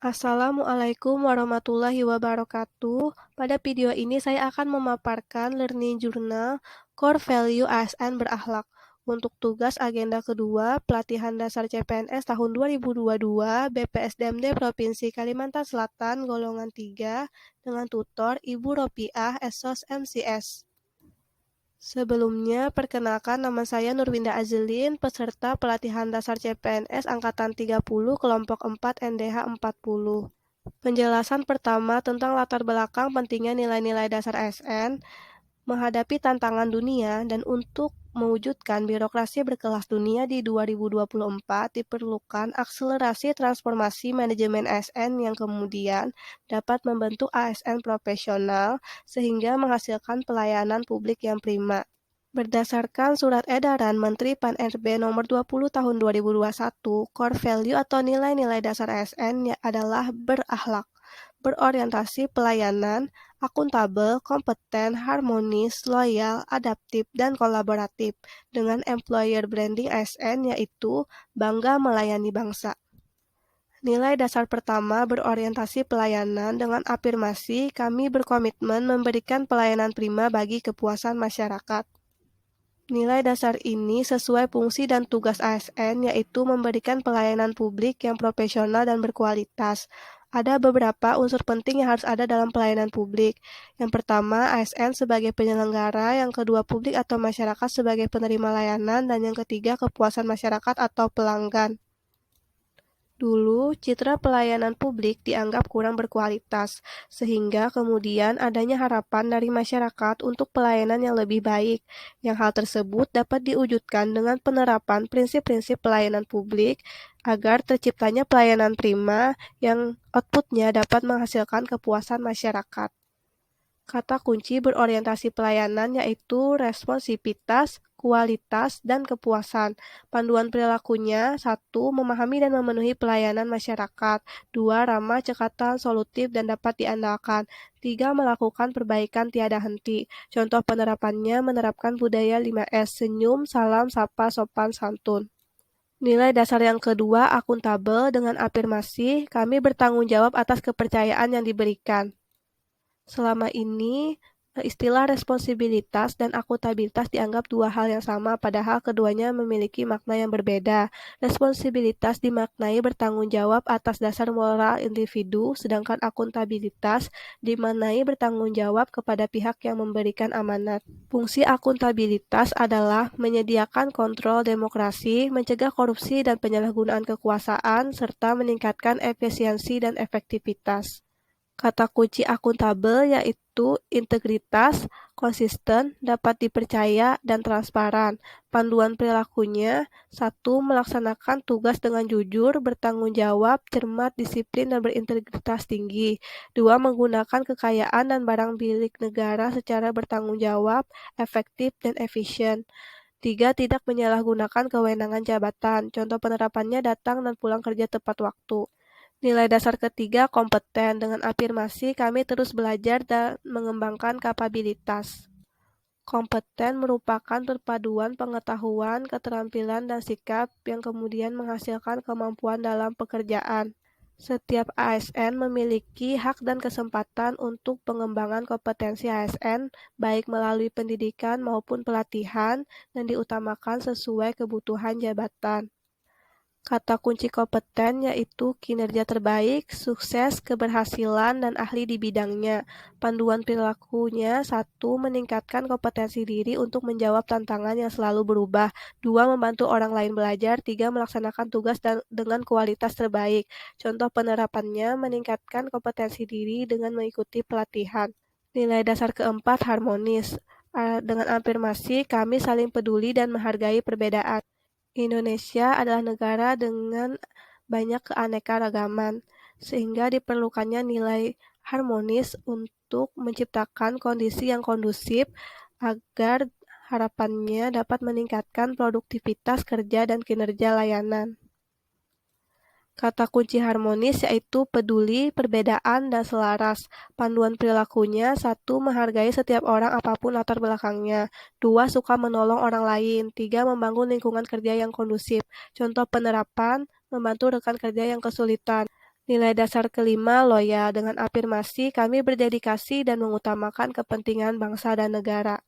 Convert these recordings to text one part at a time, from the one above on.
Assalamualaikum warahmatullahi wabarakatuh. Pada video ini saya akan memaparkan Learning Journal Core Value ASN Berakhlak. Untuk tugas agenda kedua, pelatihan dasar CPNS tahun 2022 BPSDMD Provinsi Kalimantan Selatan golongan 3 dengan tutor Ibu Ropiah Esos MCS. Sebelumnya, perkenalkan nama saya Nurwinda Azelin, peserta pelatihan dasar CPNS Angkatan 30 Kelompok 4 NDH 40. Penjelasan pertama tentang latar belakang pentingnya nilai-nilai dasar ASN menghadapi tantangan dunia dan untuk mewujudkan birokrasi berkelas dunia di 2024 diperlukan akselerasi transformasi manajemen ASN yang kemudian dapat membentuk ASN profesional sehingga menghasilkan pelayanan publik yang prima. Berdasarkan Surat Edaran Menteri Pan-RB Nomor 20 Tahun 2021, Core Value atau nilai-nilai dasar ASN adalah berakhlak, berorientasi pelayanan, akuntabel, kompeten, harmonis, loyal, adaptif, dan kolaboratif, dengan employer branding ASN yaitu bangga melayani bangsa. Nilai dasar pertama berorientasi pelayanan dengan afirmasi kami berkomitmen memberikan pelayanan prima bagi kepuasan masyarakat. Nilai dasar ini sesuai fungsi dan tugas ASN yaitu memberikan pelayanan publik yang profesional dan berkualitas. Ada beberapa unsur penting yang harus ada dalam pelayanan publik. Yang pertama, ASN sebagai penyelenggara, yang kedua publik atau masyarakat sebagai penerima layanan, dan yang ketiga kepuasan masyarakat atau pelanggan. Dulu, citra pelayanan publik dianggap kurang berkualitas, sehingga kemudian adanya harapan dari masyarakat untuk pelayanan yang lebih baik, yang hal tersebut dapat diwujudkan dengan penerapan prinsip-prinsip pelayanan publik agar terciptanya pelayanan prima yang outputnya dapat menghasilkan kepuasan masyarakat. Kata kunci berorientasi pelayanan yaitu responsivitas, kualitas, dan kepuasan. Panduan perilakunya: 1. Memahami dan memenuhi pelayanan masyarakat. 2. Ramah, cekatan, solutif, dan dapat diandalkan. 3. Melakukan perbaikan tiada henti. Contoh penerapannya menerapkan budaya 5S, senyum, salam, sapa, sopan, santun. Nilai dasar yang kedua, akuntabel, dengan afirmasi, kami bertanggung jawab atas kepercayaan yang diberikan. Selama ini, istilah responsibilitas dan akuntabilitas dianggap dua hal yang sama, padahal keduanya memiliki makna yang berbeda. Responsibilitas dimaknai bertanggung jawab atas dasar moral individu, sedangkan akuntabilitas dimaknai bertanggung jawab kepada pihak yang memberikan amanat. Fungsi akuntabilitas adalah menyediakan kontrol demokrasi, mencegah korupsi dan penyalahgunaan kekuasaan, serta meningkatkan efisiensi dan efektivitas. Kata kunci akuntabel yaitu integritas, konsisten, dapat dipercaya, dan transparan. Panduan perilakunya: 1. Melaksanakan tugas dengan jujur, bertanggung jawab, cermat, disiplin, dan berintegritas tinggi. 2. Menggunakan kekayaan dan barang milik negara secara bertanggung jawab, efektif, dan efisien. 3. Tidak menyalahgunakan kewenangan jabatan. Contoh penerapannya datang dan pulang kerja tepat waktu. Nilai dasar ketiga, kompeten, dengan afirmasi kami terus belajar dan mengembangkan kapabilitas. Kompeten merupakan perpaduan pengetahuan, keterampilan, dan sikap yang kemudian menghasilkan kemampuan dalam pekerjaan. Setiap ASN memiliki hak dan kesempatan untuk pengembangan kompetensi ASN, baik melalui pendidikan maupun pelatihan, dan diutamakan sesuai kebutuhan jabatan. Kata kunci kompeten yaitu kinerja terbaik, sukses, keberhasilan, dan ahli di bidangnya. Panduan perilakunya: 1. Meningkatkan kompetensi diri untuk menjawab tantangan yang selalu berubah. 2. Membantu orang lain belajar. 3. Melaksanakan tugas dengan kualitas terbaik. Contoh penerapannya meningkatkan kompetensi diri dengan mengikuti pelatihan. Nilai dasar keempat, harmonis. Dengan afirmasi kami saling peduli dan menghargai perbedaan. Indonesia adalah negara dengan banyak keanekaragaman, sehingga diperlukannya nilai harmonis untuk menciptakan kondisi yang kondusif agar harapannya dapat meningkatkan produktivitas kerja dan kinerja layanan. Kata kunci harmonis yaitu peduli, perbedaan, dan selaras. Panduan perilakunya: 1. Menghargai setiap orang apapun latar belakangnya. 2. Suka menolong orang lain. 3. Membangun lingkungan kerja yang kondusif. Contoh penerapan: membantu rekan kerja yang kesulitan. Nilai dasar kelima, loyal. Dengan afirmasi, kami berdedikasi dan mengutamakan kepentingan bangsa dan negara.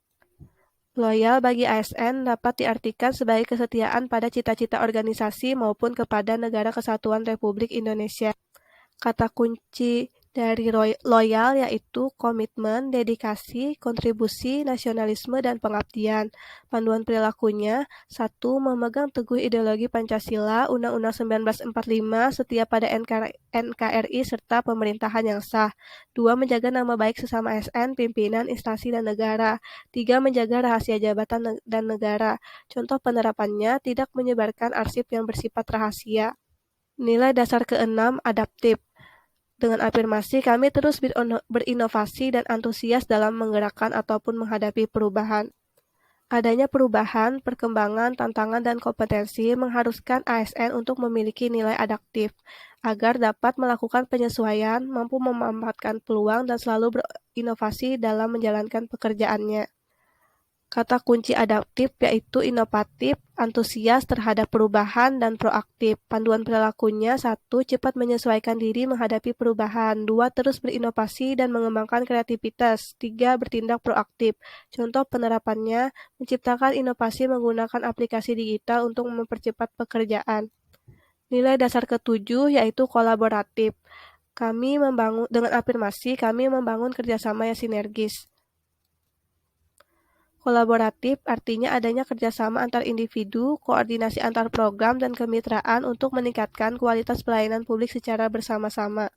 Loyal bagi ASN dapat diartikan sebagai kesetiaan pada cita-cita organisasi maupun kepada Negara Kesatuan Republik Indonesia. Kata kunci dari loyal yaitu komitmen, dedikasi, kontribusi, nasionalisme, dan pengabdian. Panduan perilakunya, 1. Memegang teguh ideologi Pancasila, Undang-Undang 1945, setia pada NKRI, serta pemerintahan yang sah. 2. Menjaga nama baik sesama ASN, pimpinan, instansi, dan negara. 3. Menjaga rahasia jabatan dan negara. Contoh penerapannya, tidak menyebarkan arsip yang bersifat rahasia. Nilai dasar keenam, adaptif. Dengan afirmasi, kami terus berinovasi dan antusias dalam menggerakkan ataupun menghadapi perubahan. Adanya perubahan, perkembangan, tantangan, dan kompetensi mengharuskan ASN untuk memiliki nilai adaptif, agar dapat melakukan penyesuaian, mampu memanfaatkan peluang, dan selalu berinovasi dalam menjalankan pekerjaannya. Kata kunci adaptif yaitu inovatif, antusias terhadap perubahan, dan proaktif. Panduan perilakunya, 1. Cepat menyesuaikan diri menghadapi perubahan. 2. Terus berinovasi dan mengembangkan kreativitas. 3. Bertindak proaktif. Contoh penerapannya, menciptakan inovasi menggunakan aplikasi digital untuk mempercepat pekerjaan. Nilai dasar ketujuh yaitu kolaboratif. Dengan afirmasi, kami membangun kerjasama yang sinergis. Kolaboratif artinya adanya kerjasama antar individu, koordinasi antar program, dan kemitraan untuk meningkatkan kualitas pelayanan publik secara bersama-sama.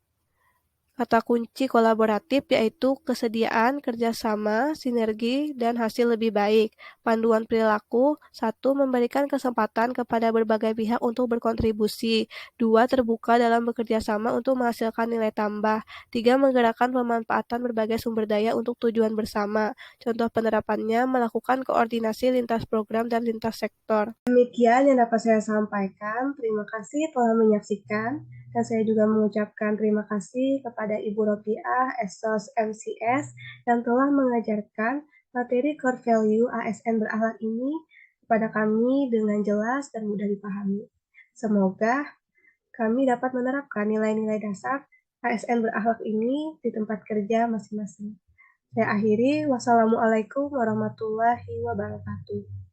Kata kunci kolaboratif yaitu kesediaan, kerjasama, sinergi, dan hasil lebih baik. Panduan perilaku, 1. Memberikan kesempatan kepada berbagai pihak untuk berkontribusi. 2. Terbuka dalam bekerja sama untuk menghasilkan nilai tambah. 3. Menggerakkan pemanfaatan berbagai sumber daya untuk tujuan bersama. Contoh penerapannya, melakukan koordinasi lintas program dan lintas sektor. Demikian yang dapat saya sampaikan. Terima kasih telah menyaksikan. Dan saya juga mengucapkan terima kasih kepada Ibu Robiah, Esos MCS, yang telah mengajarkan materi core value ASN berakhlak ini kepada kami dengan jelas dan mudah dipahami. Semoga kami dapat menerapkan nilai-nilai dasar ASN berakhlak ini di tempat kerja masing-masing. Saya akhiri, wassalamualaikum warahmatullahi wabarakatuh.